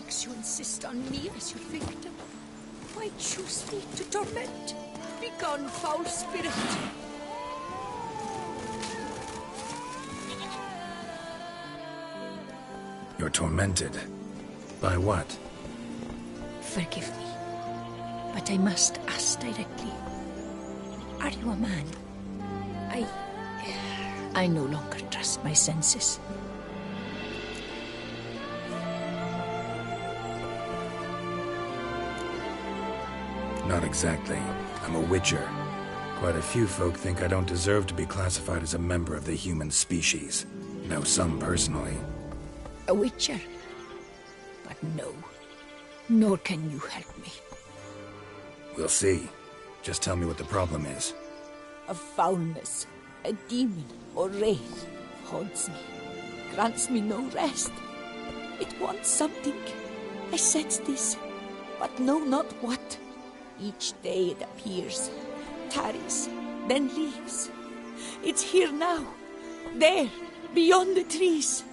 makes you insist on me as your victim? Why choose me to torment? Begone, foul spirit! You're tormented. By what? Forgive me, but I must ask directly. Are you a man? I no longer trust my senses. Not exactly. I'm a witcher. Quite a few folk think I don't deserve to be classified as a member of the human species. Know some personally. A witcher? But no. Nor can you help me. We'll see. Just tell me what the problem is. A foulness, a demon or wraith haunts me, grants me no rest. It wants something. I sense this, but know not what. Each day it appears, tarries, then leaves. It's here now, there, beyond the trees.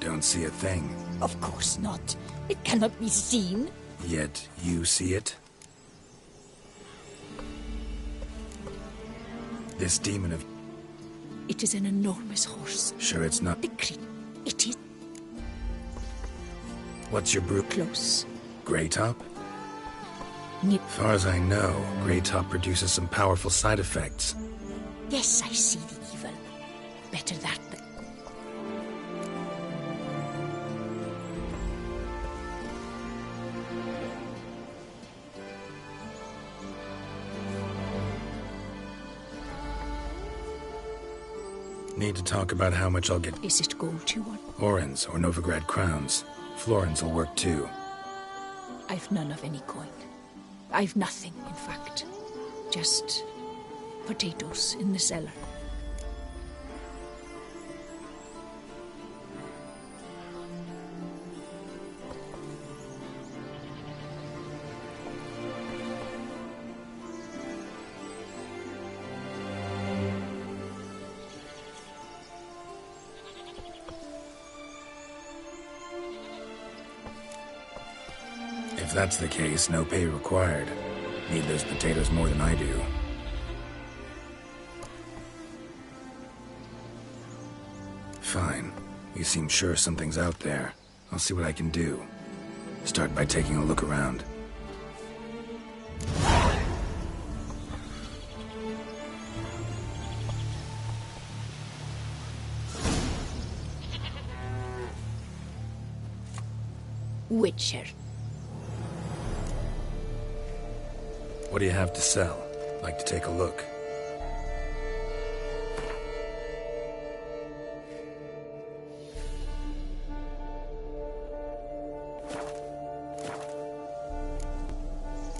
Don't see a thing. Of course not. It cannot be seen. Yet you see it? This demon of... It is an enormous horse. Sure it's not... It is... What's your brew? Close. Greytop? Far as I know, Greytop produces some powerful side effects. Yes, I see the evil. Better that than... Need to talk about how much I'll get. Is it gold you want? Orens or Novigrad crowns. Florins will work too. I've none of any coin. I've nothing, in fact. Just potatoes in the cellar. If that's the case, no pay required. Need those potatoes more than I do. Fine. You seem sure something's out there. I'll see what I can do. Start by taking a look around. Witcher. What do you have to sell? Like to take a look.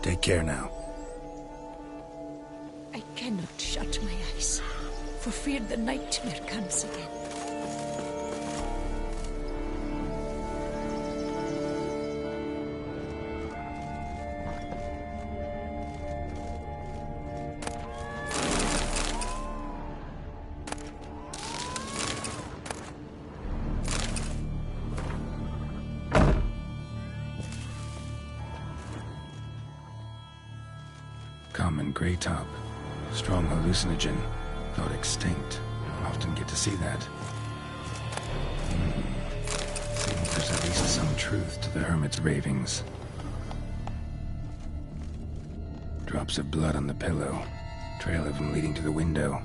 Take care now. I cannot shut my eyes, for fear the nightmare comes again. Common Greytop. Strong hallucinogen. Thought extinct. Don't often get to see that. Seems there's at least some truth to the hermit's ravings. Drops of blood on the pillow. Trail of him leading to the window.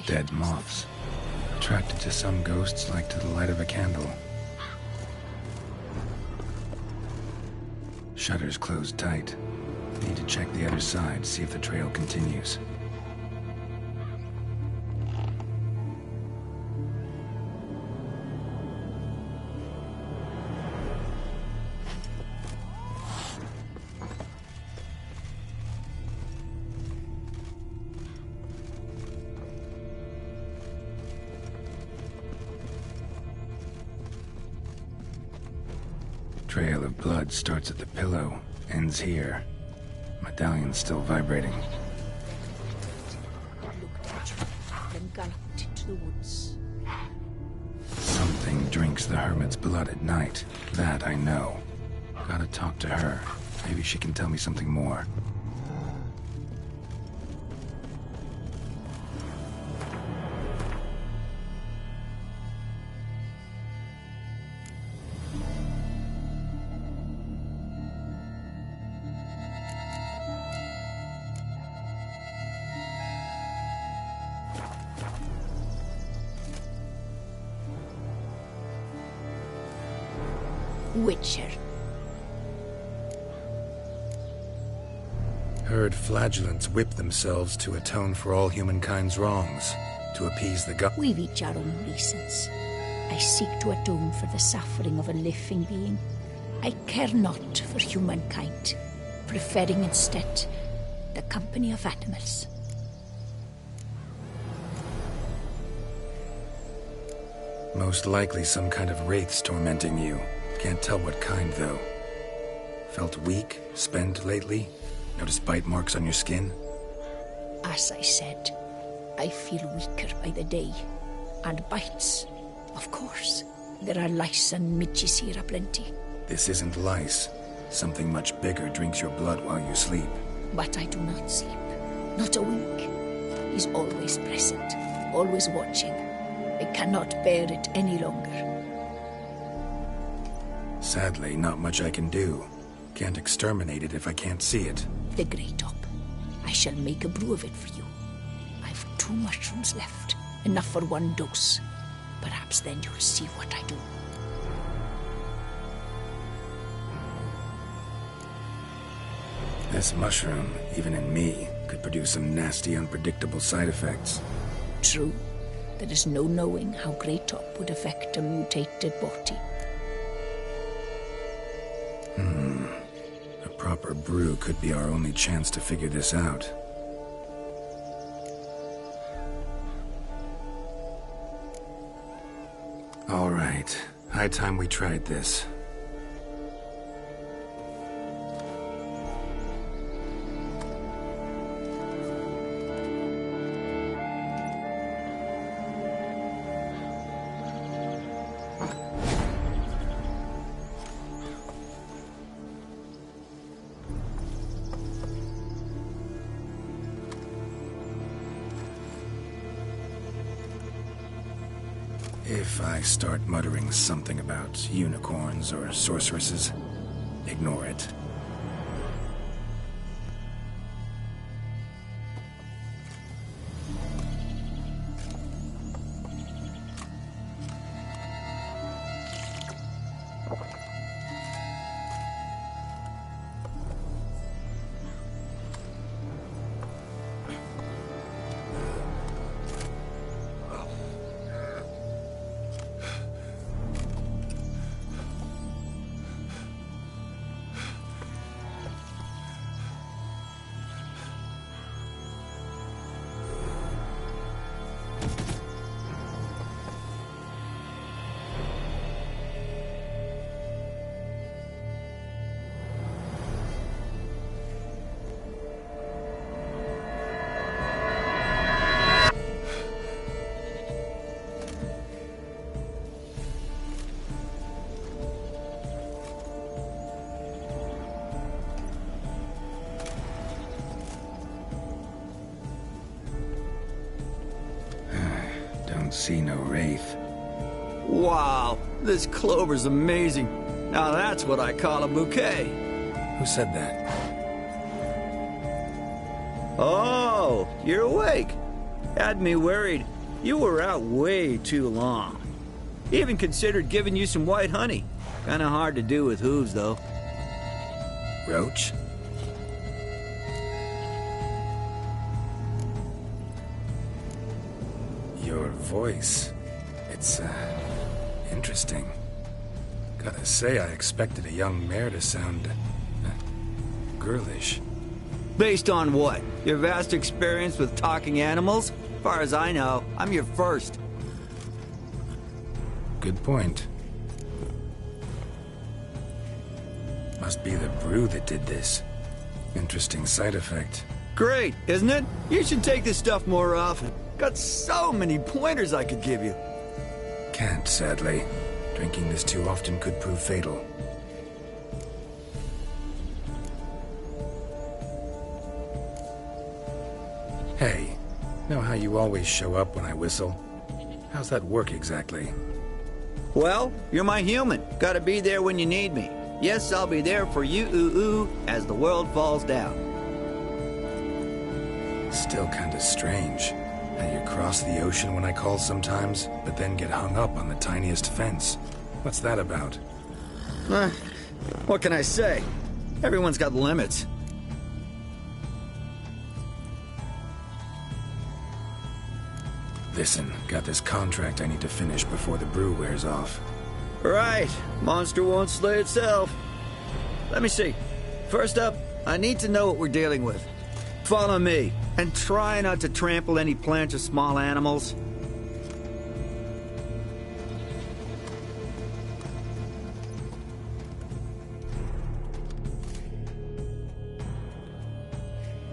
Dead moths. Attracted to some ghosts like to the light of a candle. Shutters closed tight. Need to check the other side, see if the trail continues. blood starts at the pillow, ends here. Medallion's still vibrating. Looked at you, then galloped into the woods. Something drinks the hermit's blood at night. That I know. Gotta talk to her. Maybe she can tell me something more. Witcher. Heard flagellants whip themselves to atone for all humankind's wrongs, to appease the god. We've each our own reasons. I seek to atone for the suffering of a living being. I care not for humankind, preferring instead the company of animals. Most likely some kind of wraiths tormenting you. Can't tell what kind, though. Felt weak, spent lately? Noticed bite marks on your skin? As I said, I feel weaker by the day. And bites, of course. There are lice and midges here aplenty. This isn't lice. Something much bigger drinks your blood while you sleep. But I do not sleep. Not a wink. He's always present, always watching. I cannot bear it any longer. Sadly, not much I can do. Can't exterminate it if I can't see it. The Grey Top. I shall make a brew of it for you. I've 2 mushrooms left. Enough for 1 dose. Perhaps then you'll see what I do. This mushroom, even in me, could produce some nasty, unpredictable side effects. True. There is no knowing how Grey Top would affect a mutated body. A proper brew could be our only chance to figure this out. All right. High time we tried this. If I start muttering something about unicorns or sorceresses, ignore it. See no wraith. Wow, this clover's amazing. Now that's what I call a bouquet. Who said that? Oh, you're awake. Had me worried. You were out way too long. Even considered giving you some white honey. Kinda hard to do with hooves, though. Roach? Your voice. It's, interesting. Gotta say, I expected a young mare to sound, girlish. Based on what? Your vast experience with talking animals? As far as I know, I'm your first. Good point. Must be the brew that did this. Interesting side effect. Great, isn't it? You should take this stuff more often. Got so many pointers I could give you. Can't, sadly. Drinking this too often could prove fatal. Hey, know how you always show up when I whistle? How's that work exactly? Well, you're my human. Gotta be there when you need me. Yes, I'll be there for you, ooh, as the world falls down. Still kinda strange. How you cross the ocean when I call sometimes, but then get hung up on the tiniest fence. What's that about? What can I say? Everyone's got limits. Listen, got this contract I need to finish before the brew wears off. Right. Monster won't slay itself. Let me see. First up, I need to know what we're dealing with. Follow me, and try not to trample any plants or small animals.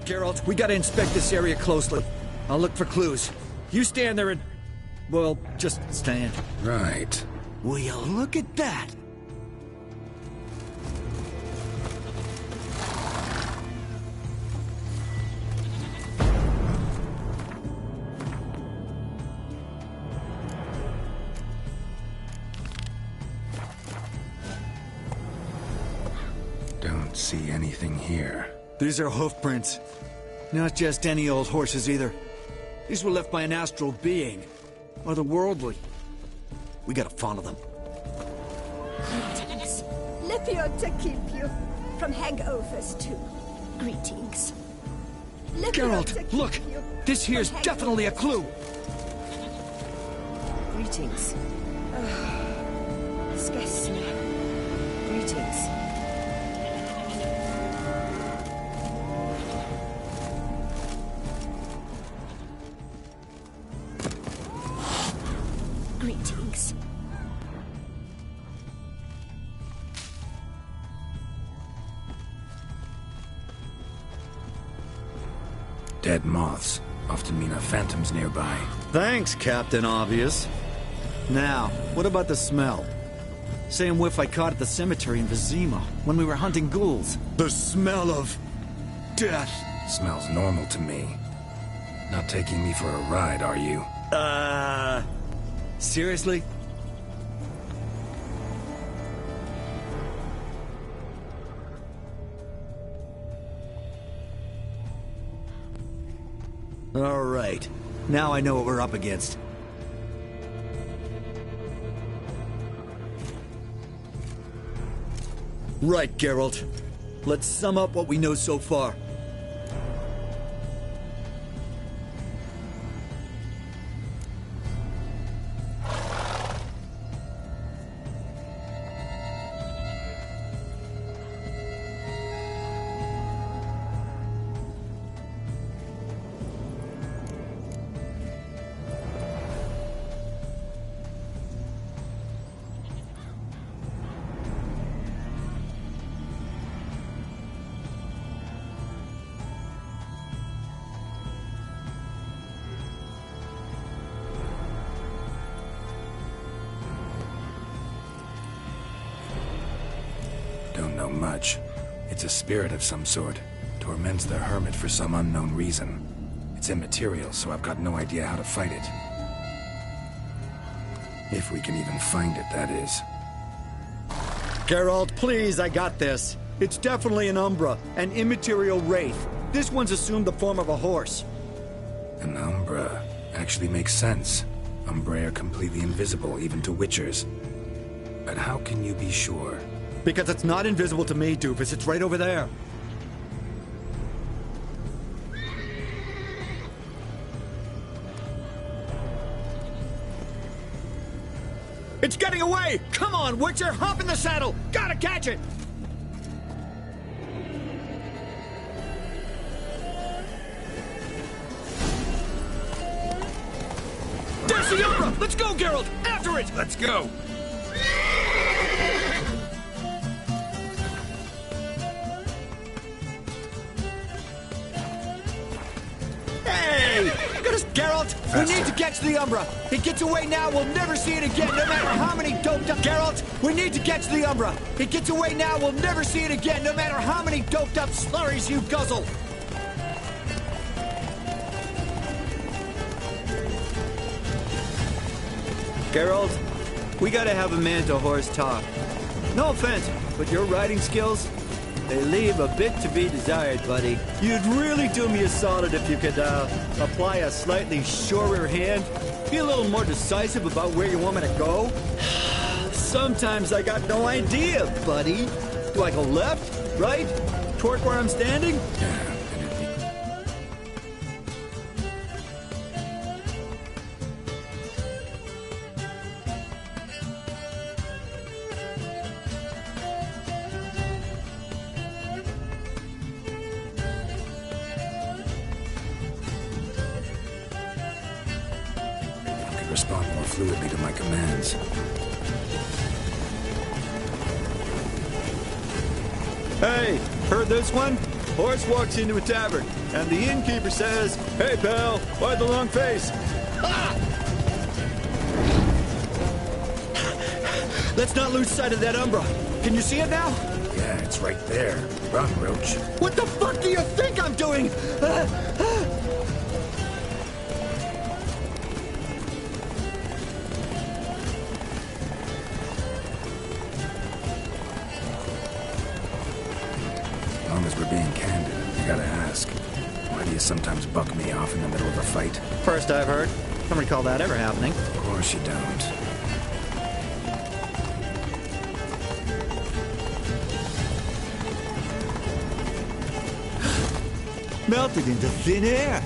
Geralt, we gotta inspect this area closely. I'll look for clues. You stand there and... well, just stand. Right. Will you look at that? Don't see anything here. These are hoof prints. Not just any old horses either. These were left by an astral being. Otherworldly. We gotta follow them. Greetings. Lipiot to keep you from hangovers too. Greetings. Geralt, look! This here's definitely a clue! Greetings. Scarcely. Greetings. Greetings. Dead moths often mean a phantom's nearby. Thanks, Captain Obvious. Now, what about the smell? Same whiff I caught at the cemetery in Vizima when we were hunting ghouls. The smell of... death. Smells normal to me. Not taking me for a ride, are you? Seriously? All right. Now I know what we're up against. Right, Geralt. Let's sum up what we know so far. Don't know much. It's a spirit of some sort. Torments the hermit for some unknown reason. It's immaterial, so I've got no idea how to fight it. If we can even find it, that is. Geralt, please, I got this. It's definitely an Umbra, an immaterial wraith. This one's assumed the form of a horse. An Umbra actually makes sense. Umbrae are completely invisible, even to Witchers. But how can you be sure? Because it's not invisible to me, Doofus. It's right over there. It's getting away! Come on, Witcher! Hop in the saddle! Gotta catch it! There's the Umbra! Let's go, Geralt! After it! Let's go! Geralt, we need to catch the Umbra. He gets away now, we'll never see it again, no matter how many doped up... Geralt, we need to catch the Umbra. He gets away now, we'll never see it again, no matter how many doped up slurries you guzzle. Geralt, we gotta have a man-to-horse talk. No offense, but your riding skills, they leave a bit to be desired, buddy. You'd really do me a solid if you could, apply a slightly surer hand. Be a little more decisive about where you want me to go. Sometimes I got no idea, buddy. Do I go left, right, toward where I'm standing? Yeah, respond more fluidly to my commands. Hey, heard this one? Horse walks into a tavern, and the innkeeper says, "Hey, pal, why the long face?" Ah! Let's not lose sight of that Umbra. Can you see it now? Yeah, it's right there. Run, Roach. What the fuck do you think I'm doing? As long as we're being candid, you gotta ask. Why do you sometimes buck me off in the middle of a fight? First I've heard. Don't recall that ever happening. Of course you don't. Melted into thin air.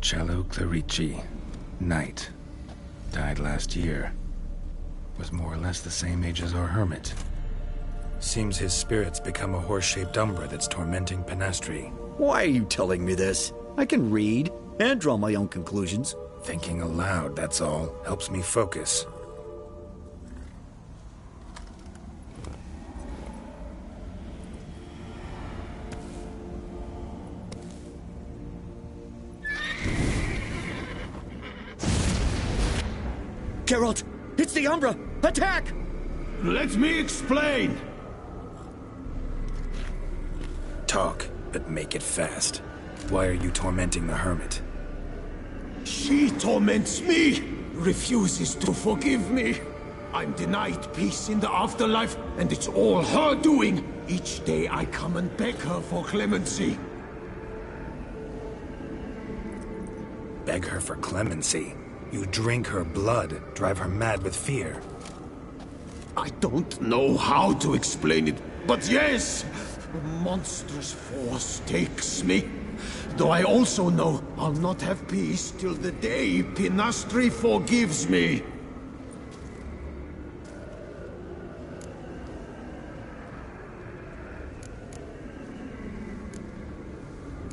Cello Clerici, knight. Died last year. Was more or less the same age as our hermit. Seems his spirit's become a horse-shaped umbra that's tormenting Penastri. Why are you telling me this? I can read and draw my own conclusions. Thinking aloud, that's all. Helps me focus. Geralt, it's the Umbra! Attack! Let me explain! Talk, but make it fast. Why are you tormenting the hermit? She torments me, refuses to forgive me. I'm denied peace in the afterlife, and it's all her doing. Each day I come and beg her for clemency. Beg her for clemency? You drink her blood, drive her mad with fear. I don't know how to explain it, but yes, a monstrous force takes me. Though I also know I'll not have peace till the day Penastri forgives me.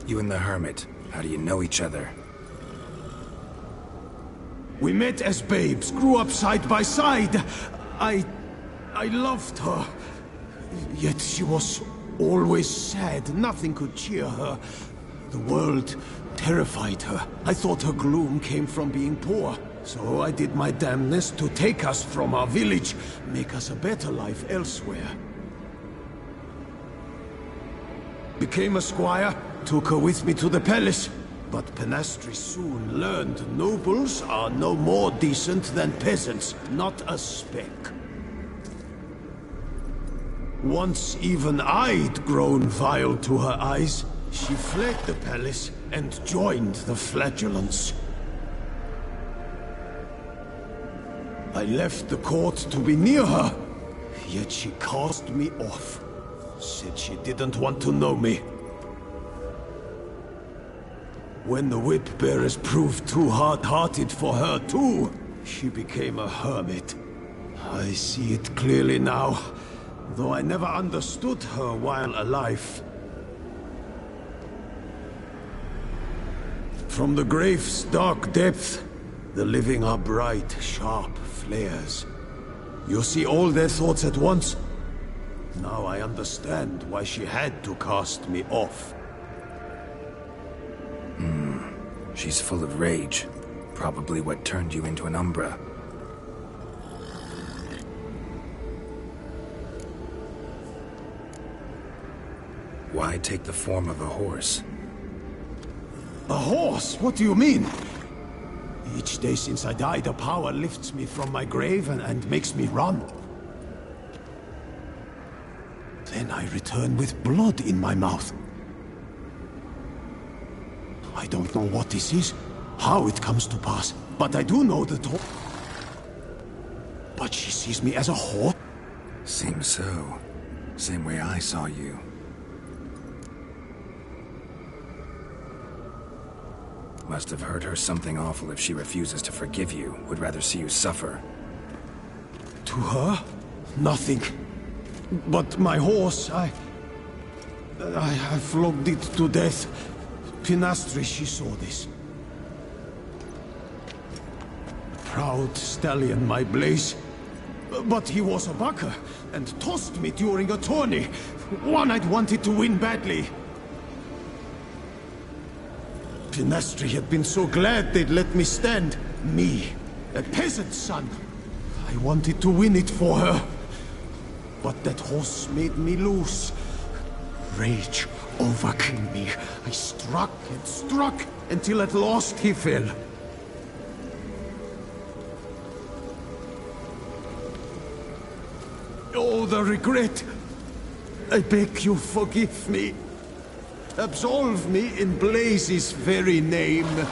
You and the hermit, how do you know each other? We met as babes, grew up side by side. I loved her. Yet she was always sad. Nothing could cheer her. The world terrified her. I thought her gloom came from being poor. So I did my damnedest to take us from our village, make us a better life elsewhere. Became a squire, took her with me to the palace. But Penastri soon learned nobles are no more decent than peasants, not a speck. Once even I'd grown vile to her eyes, she fled the palace and joined the Flagellants. I left the court to be near her, yet she cast me off. Said she didn't want to know me. When the whip-bearers proved too hard-hearted for her too, she became a hermit. I see it clearly now, though I never understood her while alive. From the grave's dark depth, the living are bright, sharp flares. You see all their thoughts at once? Now I understand why she had to cast me off. She's full of rage. Probably what turned you into an Umbra. Why take the form of a horse? A horse? What do you mean? Each day since I died, a power lifts me from my grave and makes me run. Then I return with blood in my mouth. I don't know what this is, how it comes to pass, but I do know that... But she sees me as a horse? Seems so. Same way I saw you. Must have hurt her something awful if she refuses to forgive you, would rather see you suffer. To her? Nothing. But my horse, I flogged it to death. Penastri, she saw this. Proud stallion, my Blaze. But he was a bucker, and tossed me during a tourney. One I'd wanted to win badly. Penastri had been so glad they'd let me stand. Me, a peasant's son. I wanted to win it for her. But that horse made me lose. Rage overcame me. I struck and struck until at last he fell. Oh, the regret. I beg you forgive me. Absolve me in Blaze's very name.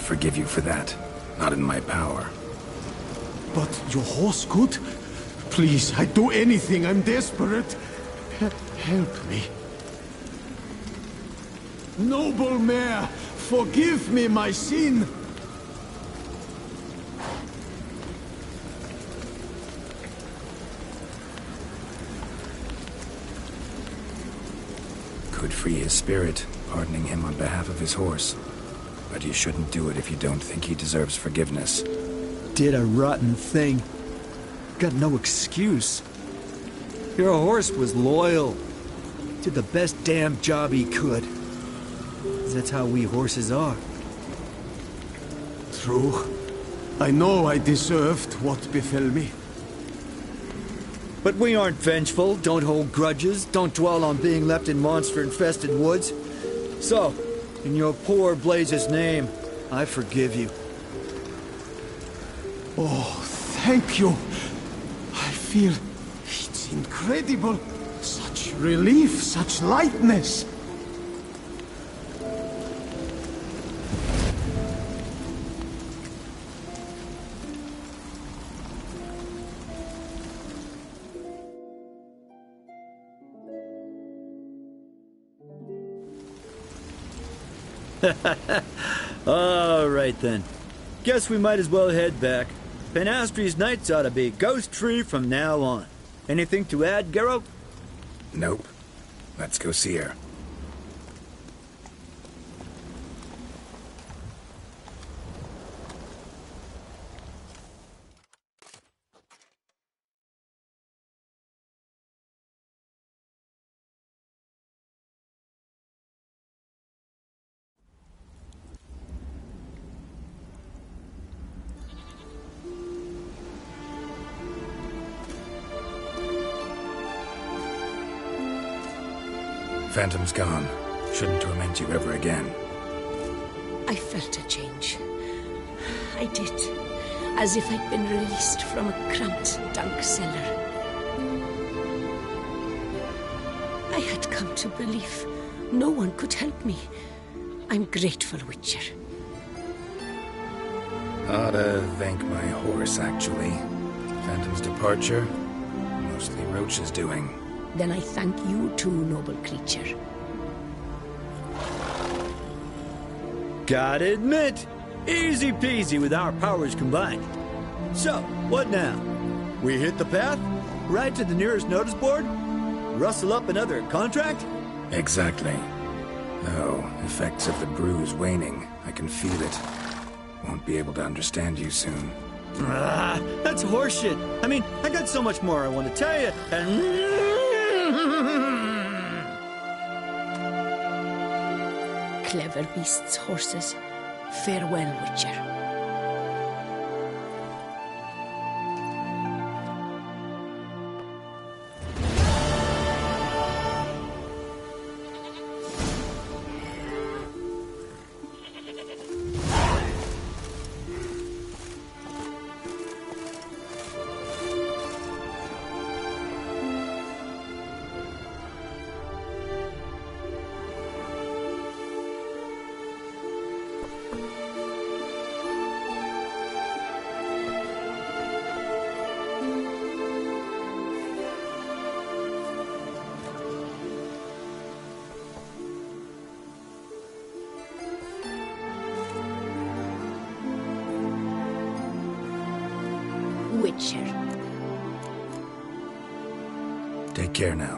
forgive you for that. Not in my power. But your horse could? Please, I'd do anything. I'm desperate. Help me. Noble mare, forgive me my sin. Could free his spirit, pardoning him on behalf of his horse. But you shouldn't do it if you don't think he deserves forgiveness. Did a rotten thing. Got no excuse. Your horse was loyal. Did the best damn job he could. 'Cause that's how we horses are. True. I know I deserved what befell me. But we aren't vengeful, don't hold grudges, don't dwell on being left in monster-infested woods. So, in your poor Blaze's name, I forgive you. Oh, thank you. I feel it's incredible. Such relief, such lightness. All right then. Guess we might as well head back. Penastries nights ought to be ghost-free from now on. Anything to add, Geralt? Nope. Let's go see her. Phantom's gone. Shouldn't torment you ever again. I felt a change. I did. As if I'd been released from a cramped, dank cellar. I had come to believe no one could help me. I'm grateful, Witcher. Ought to thank my horse, actually. Phantom's departure, mostly Roach's doing. Then I thank you too, noble creature. Gotta admit, easy peasy with our powers combined. So, what now? We hit the path? Right to the nearest notice board? Rustle up another contract? Exactly. Though, effects of the bruise waning. I can feel it. Won't be able to understand you soon. That's horseshit. I mean, I got so much more I want to tell you, and... Clever beasts, horses. Farewell, Witcher. Witcher. Take care now.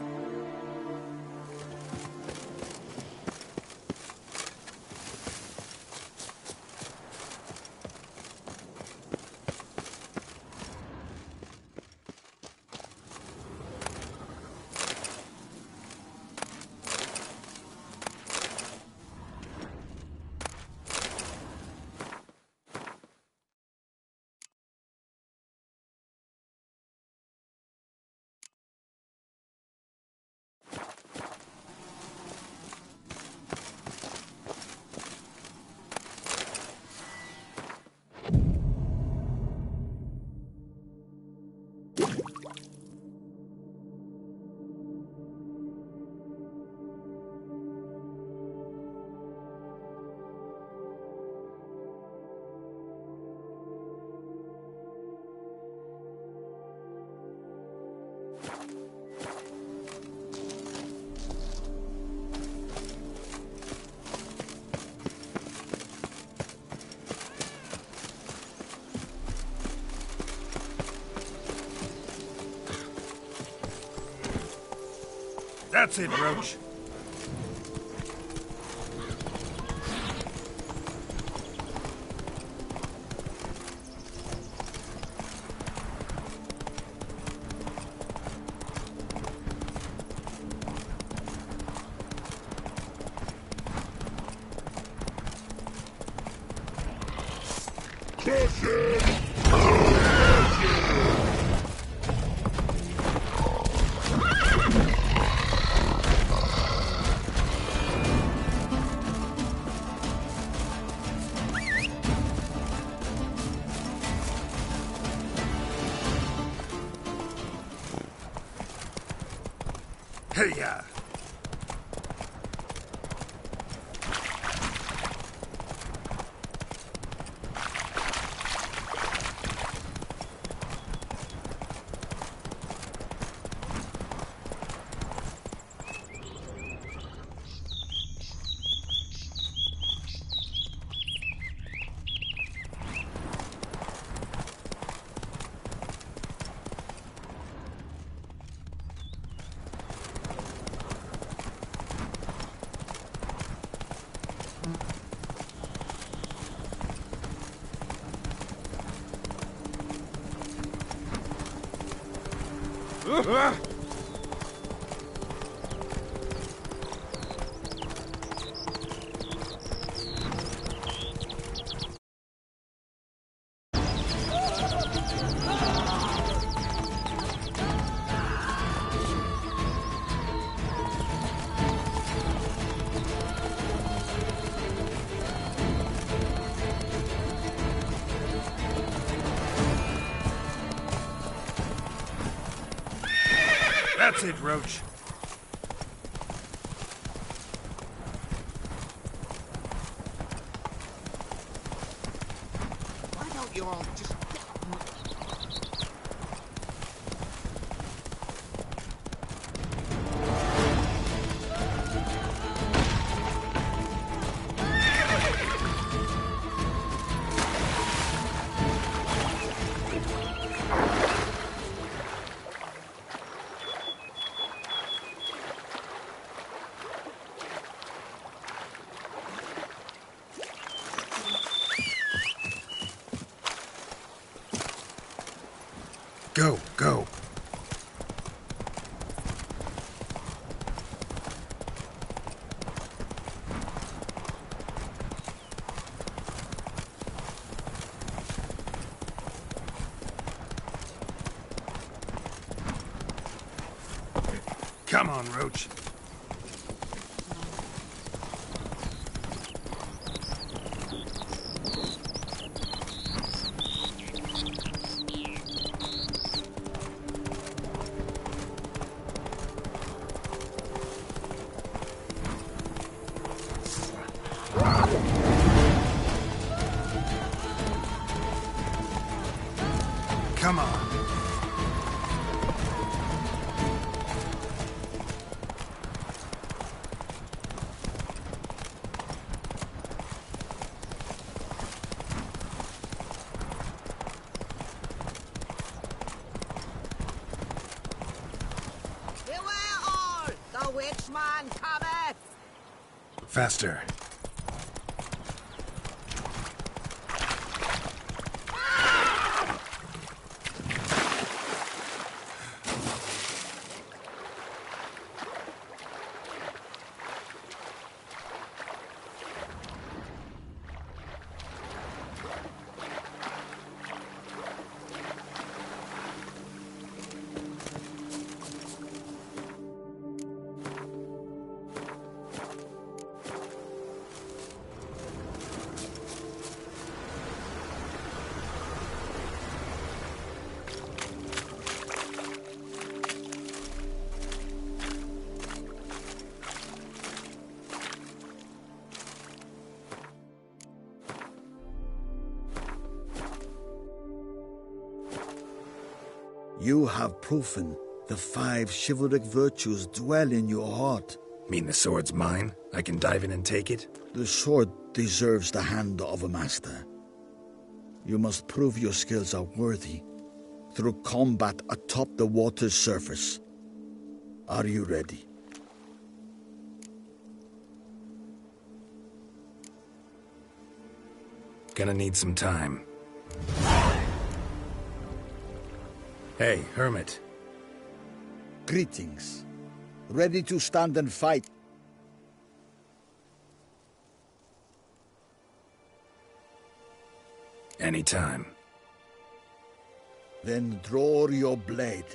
That's it, Roach. Hey-ya! That's it, Roach. Why don't you all just... Go, go. Come on, Roach. Come on. Beware all! The witchman cometh! Faster. You have proven The 5 chivalric virtues dwell in your heart. Mean the sword's mine? I can dive in and take it? The sword deserves the hand of a master. You must prove your skills are worthy through combat atop the water's surface. Are you ready? Gonna need some time. Hey, Hermit. Greetings. Ready to stand and fight? Anytime. Then draw your blade.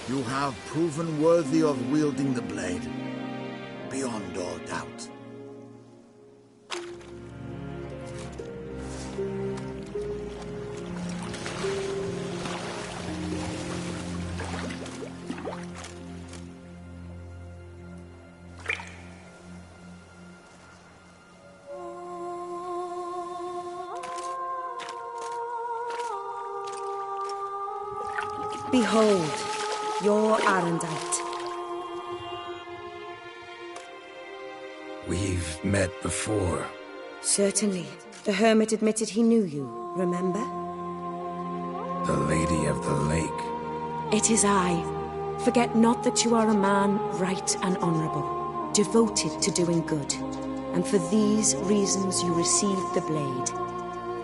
You have proven worthy of wielding the blade, beyond all doubt. Behold, your Arendite. We've met before. Certainly. The hermit admitted he knew you, remember? The Lady of the Lake. It is I. Forget not that you are a man right and honorable, devoted to doing good. And for these reasons you received the blade.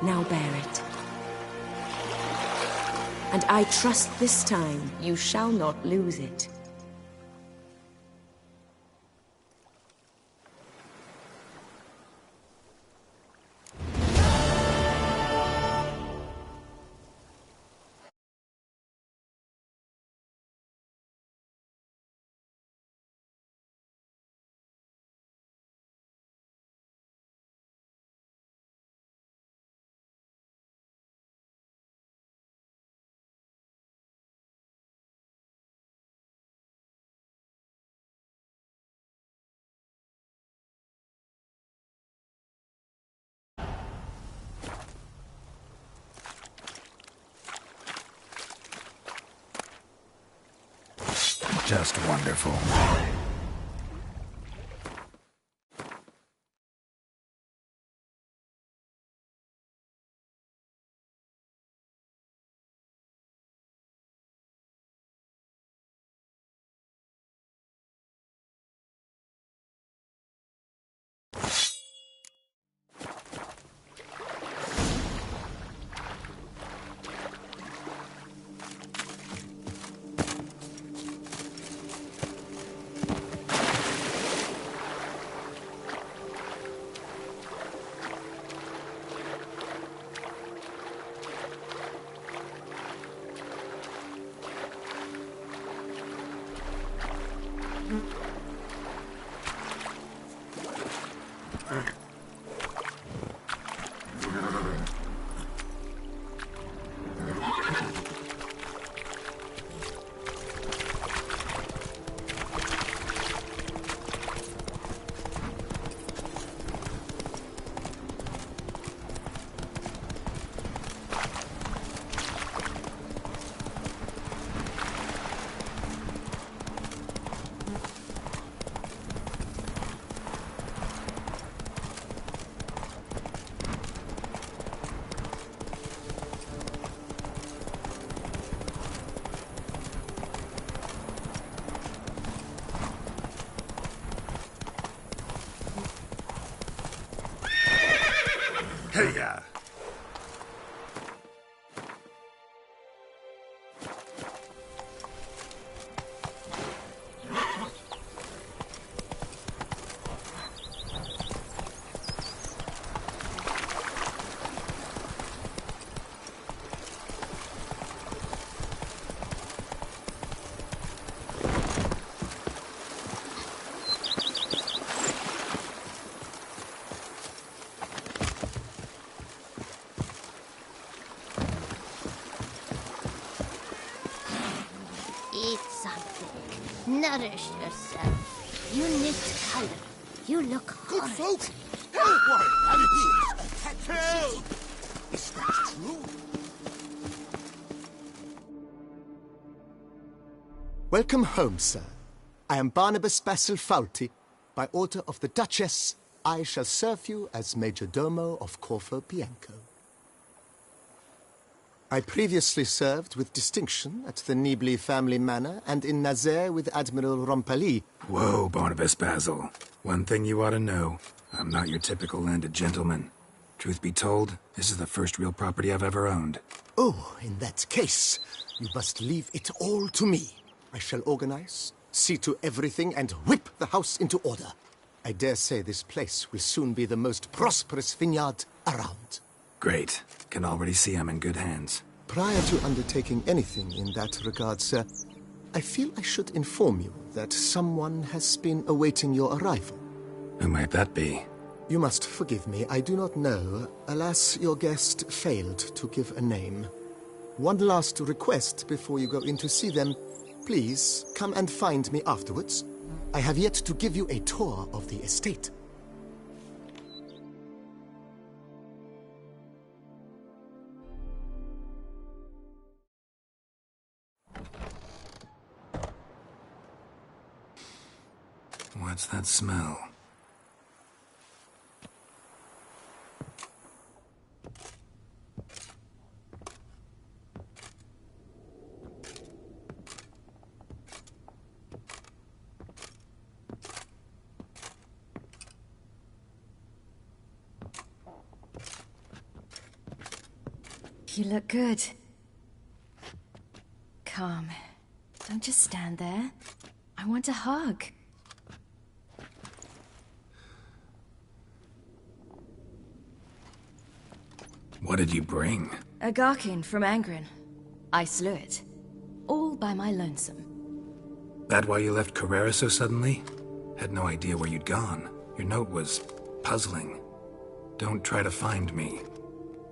Now bear it. And I trust this time you shall not lose it. Just wonderful. Hey-ya! Eat something. Nourish yourself. You need color. You look Good hot. folk! Help! What? Help! Is that true? Welcome home, sir. I am Barnabas Basil Faulty. By order of the Duchess, I shall serve you as Major Domo of Corfu Bianco. I previously served with distinction at the Nibli family manor and in Nazaire with Admiral Rompali. Whoa, Barnabas Basil. One thing you ought to know. I'm not your typical landed gentleman. Truth be told, this is the first real property I've ever owned. Oh, in that case, you must leave it all to me. I shall organize, see to everything, and whip the house into order. I dare say this place will soon be the most prosperous vineyard around. Great. Can already see I'm in good hands. Prior to undertaking anything in that regard, sir, I feel I should inform you that someone has been awaiting your arrival. Who might that be? You must forgive me, I do not know. Alas, your guest failed to give a name. One last request before you go in to see them. Please, come and find me afterwards. I have yet to give you a tour of the estate. What's that smell? You look good. Come. Don't just stand there. I want a hug. What did you bring? A Garkin from Angren. I slew it. All by my lonesome. That why you left Carrera so suddenly? Had no idea where you'd gone. Your note was puzzling. Don't try to find me.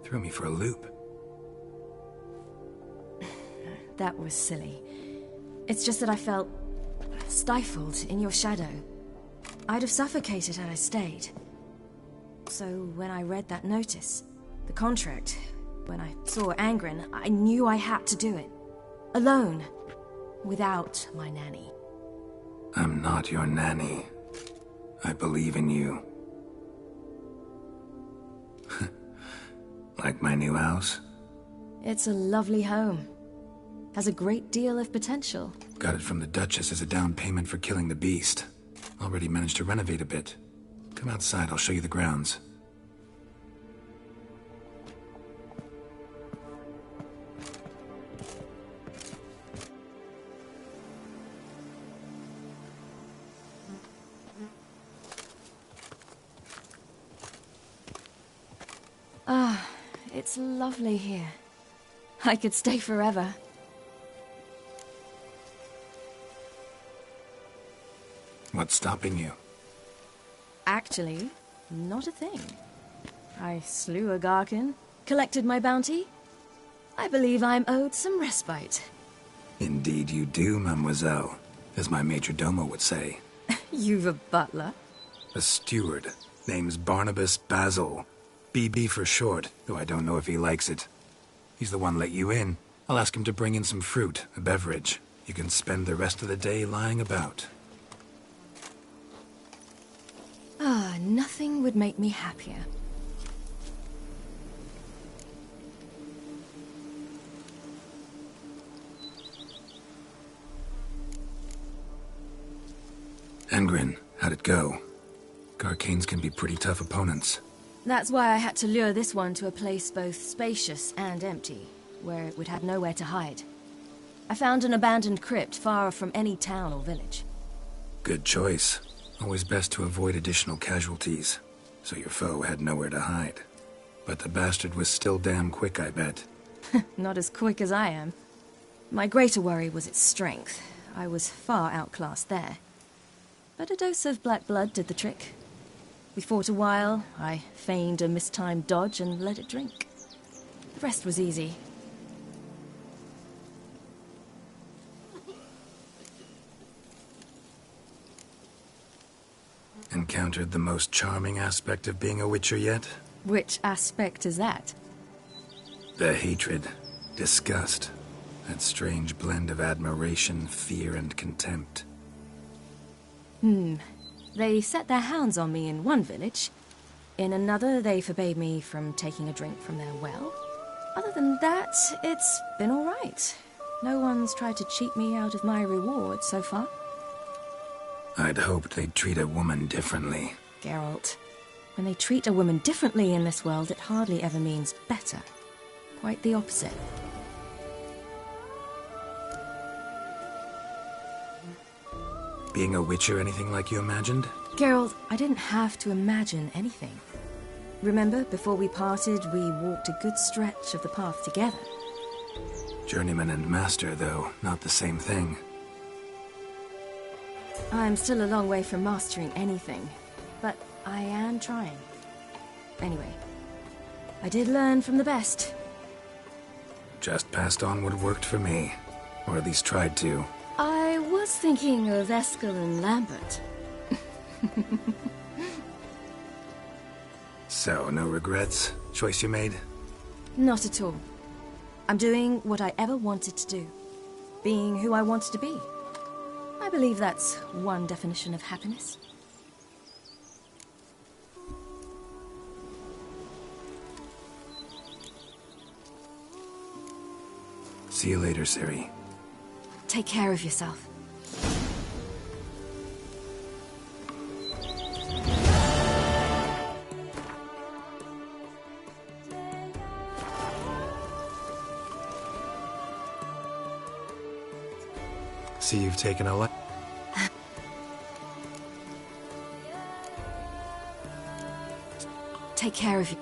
Threw me for a loop. That was silly. It's just that I felt stifled in your shadow. I'd have suffocated had I stayed. So when I read that notice, the contract, when I saw Angren, I knew I had to do it. Alone. Without my nanny. I'm not your nanny. I believe in you. Like my new house? It's a lovely home. Has a great deal of potential. Got it from the Duchess as a down payment for killing the beast. Already managed to renovate a bit. Come outside, I'll show you the grounds. Ah, it's lovely here. I could stay forever. What's stopping you? Actually, not a thing. I slew a Garkin, collected my bounty. I believe I'm owed some respite. Indeed you do, mademoiselle. As my major domo would say. You've a butler? A steward. Name's Barnabas Basil. BB for short, though I don't know if he likes it. He's the one let you in. I'll ask him to bring in some fruit, a beverage. You can spend the rest of the day lying about. Ah, nothing would make me happier. Angren, how'd it go? Garcanes can be pretty tough opponents. That's why I had to lure this one to a place both spacious and empty, where it would have nowhere to hide. I found an abandoned crypt far from any town or village. Good choice. Always best to avoid additional casualties, so your foe had nowhere to hide. But the bastard was still damn quick, I bet. Not as quick as I am. My greater worry was its strength. I was far outclassed there. But a dose of black blood did the trick. We fought a while, I feigned a mistimed dodge and let it drink. The rest was easy. Encountered the most charming aspect of being a Witcher yet? Which aspect is that? The hatred, disgust, that strange blend of admiration, fear, and contempt. They set their hounds on me in one village. In another, they forbade me from taking a drink from their well. Other than that, it's been all right. No one's tried to cheat me out of my reward so far. I'd hoped they'd treat a woman differently. Geralt, when they treat a woman differently in this world, it hardly ever means better. Quite the opposite. Being a Witcher anything like you imagined? Geralt, I didn't have to imagine anything. Remember, before we parted, we walked a good stretch of the path together. Journeyman and master, though, not the same thing. I'm still a long way from mastering anything, but I am trying. Anyway, I did learn from the best. Just passed on what worked for me, or at least tried to. I was thinking of Eskel and Lambert. So, no regrets? Choice you made? Not at all. I'm doing what I ever wanted to do. Being who I wanted to be. I believe that's one definition of happiness. See you later, Ciri. Take care of yourself. See you've taken a Take care of you.